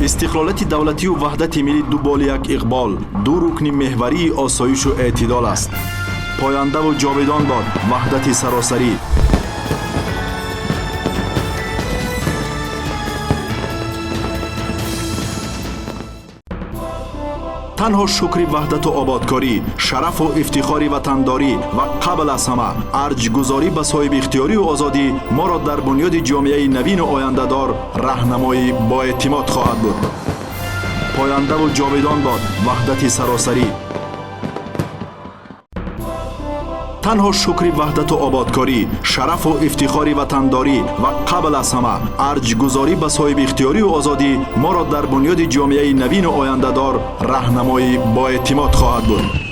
استقلالات دولتی و وحدت ملی دنبال یک اقبال، دو رکن محوری آسایش و اعتدال است. پاینده و جاودان باد وحدت سراسری. تنها شکر وحدت و آبادکاری، شرف و افتخار وطنداری و قبل از همه ارج گذاری به صاحب اختیاری و آزادی ما را در بنیاد جامعه نوین و آینده دار راهنمایی با اعتماد خواهد بود. پاینده و جاودان باد وحدت سراسری. تنها شکر وحدت و آبادکاری، شرف و افتخار وطنداری و قبل از همه ارج گذاری به صاحب اختیاری و آزادی ما را در بنیاد جامعه نوین و آینده دار راهنمایی با اعتماد خواهد بود.